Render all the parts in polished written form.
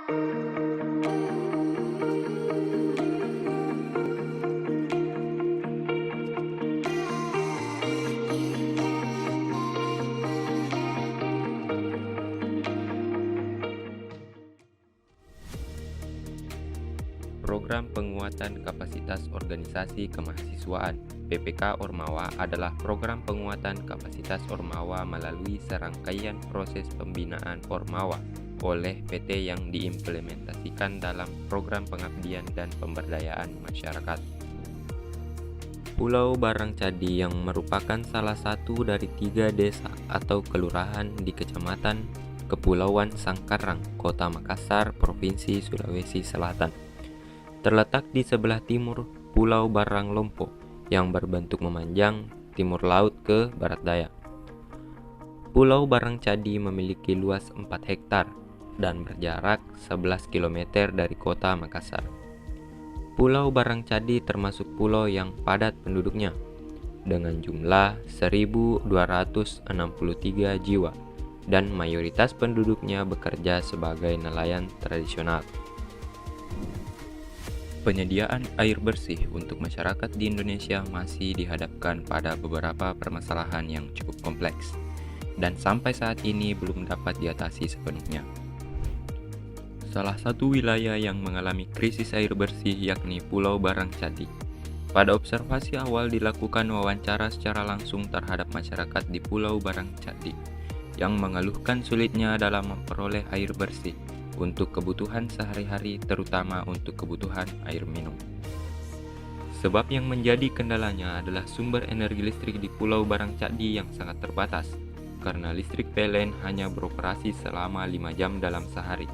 Program Penguatan Kapasitas Organisasi Kemahasiswaan (PPK Ormawa) adalah program penguatan kapasitas Ormawa melalui serangkaian proses pembinaan Ormawa oleh PT yang diimplementasikan dalam program pengabdian dan pemberdayaan masyarakat. Pulau Barangcadi yang merupakan salah satu dari 3 desa atau kelurahan di Kecamatan Kepulauan Sangkarang, Kota Makassar, Provinsi Sulawesi Selatan. Terletak di sebelah timur Pulau Barang Lompo yang berbentuk memanjang timur laut ke barat daya. Pulau Barangcadi memiliki luas 4 hektar dan berjarak 11 km dari kota Makassar. Pulau Barangcadi termasuk pulau yang padat penduduknya dengan jumlah 1.263 jiwa dan mayoritas penduduknya bekerja sebagai nelayan tradisional. Penyediaan air bersih untuk masyarakat di Indonesia masih dihadapkan pada beberapa permasalahan yang cukup kompleks dan sampai saat ini belum dapat diatasi sepenuhnya. Salah satu wilayah yang mengalami krisis air bersih yakni Pulau Barangcadi. Pada observasi awal dilakukan wawancara secara langsung terhadap masyarakat di Pulau Barangcadi yang mengeluhkan sulitnya dalam memperoleh air bersih untuk kebutuhan sehari-hari, terutama untuk kebutuhan air minum. Sebab yang menjadi kendalanya adalah sumber energi listrik di Pulau Barangcadi yang sangat terbatas, karena listrik PLN hanya beroperasi selama 5 jam dalam sehari,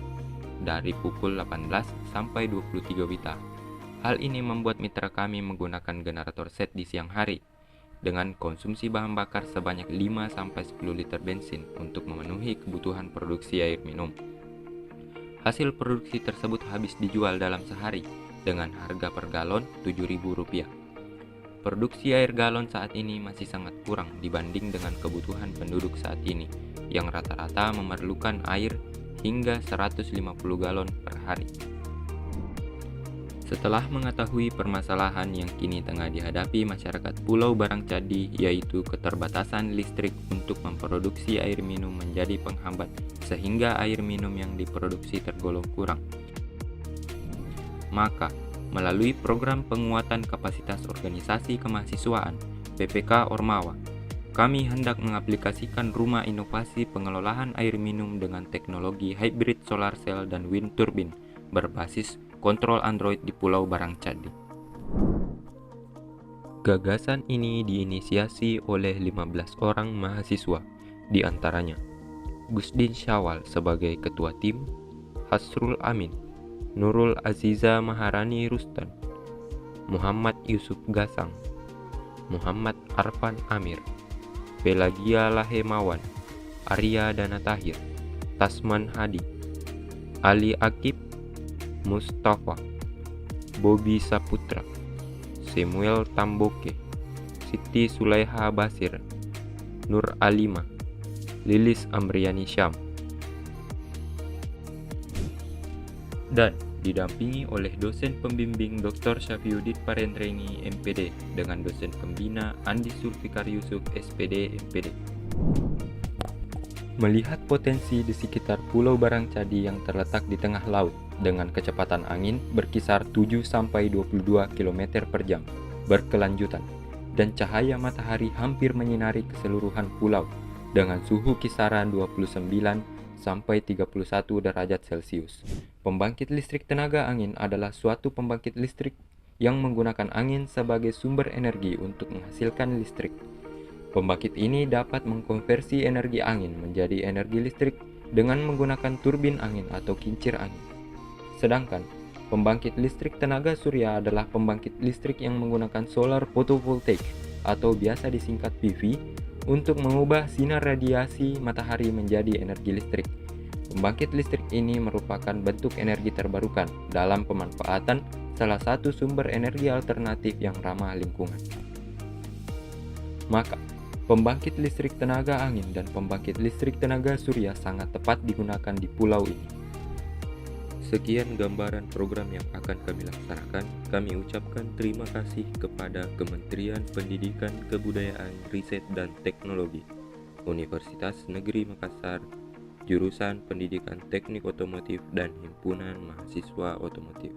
dari pukul 18 sampai 23 WITA. Hal ini membuat mitra kami menggunakan generator set di siang hari, dengan konsumsi bahan bakar sebanyak 5-10 liter bensin untuk memenuhi kebutuhan produksi air minum. Hasil produksi tersebut habis dijual dalam sehari dengan harga per galon Rp7.000. Produksi air galon saat ini masih sangat kurang dibanding dengan kebutuhan penduduk saat ini yang rata-rata memerlukan air hingga 150 galon per hari. Setelah mengetahui permasalahan yang kini tengah dihadapi masyarakat Pulau Barangcadi, yaitu keterbatasan listrik untuk memproduksi air minum menjadi penghambat sehingga air minum yang diproduksi tergolong kurang, maka melalui program penguatan kapasitas organisasi kemahasiswaan PPK Ormawa, kami hendak mengaplikasikan rumah inovasi pengelolaan air minum dengan teknologi hybrid solar cell dan wind turbine berbasis kontrol Android di Pulau Barangcadi. Gagasan ini diinisiasi oleh 15 orang mahasiswa, di antaranya Gusdin Syawal sebagai ketua tim, Hasrul Amin, Nurul Aziza Maharani Rustan, Muhammad Yusuf Gasang, Muhammad Arfan Amir, Pelagia Lahemawan, Arya Danatahir, Tasman Hadi, Ali Akib, Mustafa, Bobi Saputra, Samuel Tamboke, Siti Sulaiha Basir, Nur Alima, Lilis Amriani Syam, dan didampingi oleh dosen pembimbing Dr. Syafiuddin Parendreni MPD dengan dosen pembina Andi Zulfikar Yusuf SPD MPD. Melihat potensi di sekitar Pulau Barangcadi yang terletak di tengah laut dengan kecepatan angin berkisar 7-22 km per jam berkelanjutan dan cahaya matahari hampir menyinari keseluruhan pulau dengan suhu kisaran 29-31 derajat Celcius. Pembangkit listrik tenaga angin adalah suatu pembangkit listrik yang menggunakan angin sebagai sumber energi untuk menghasilkan listrik. Pembangkit ini dapat mengkonversi energi angin menjadi energi listrik dengan menggunakan turbin angin atau kincir angin. Sedangkan pembangkit listrik tenaga surya adalah pembangkit listrik yang menggunakan solar photovoltaik atau biasa disingkat PV untuk mengubah sinar radiasi matahari menjadi energi listrik. Pembangkit listrik ini merupakan bentuk energi terbarukan dalam pemanfaatan salah satu sumber energi alternatif yang ramah lingkungan. Maka, pembangkit listrik tenaga angin dan pembangkit listrik tenaga surya sangat tepat digunakan di pulau ini. Sekian gambaran program yang akan kami laksanakan. Kami ucapkan terima kasih kepada Kementerian Pendidikan, Kebudayaan, Riset, dan Teknologi, Universitas Negeri Makassar, Jurusan Pendidikan Teknik Otomotif, dan Himpunan Mahasiswa Otomotif.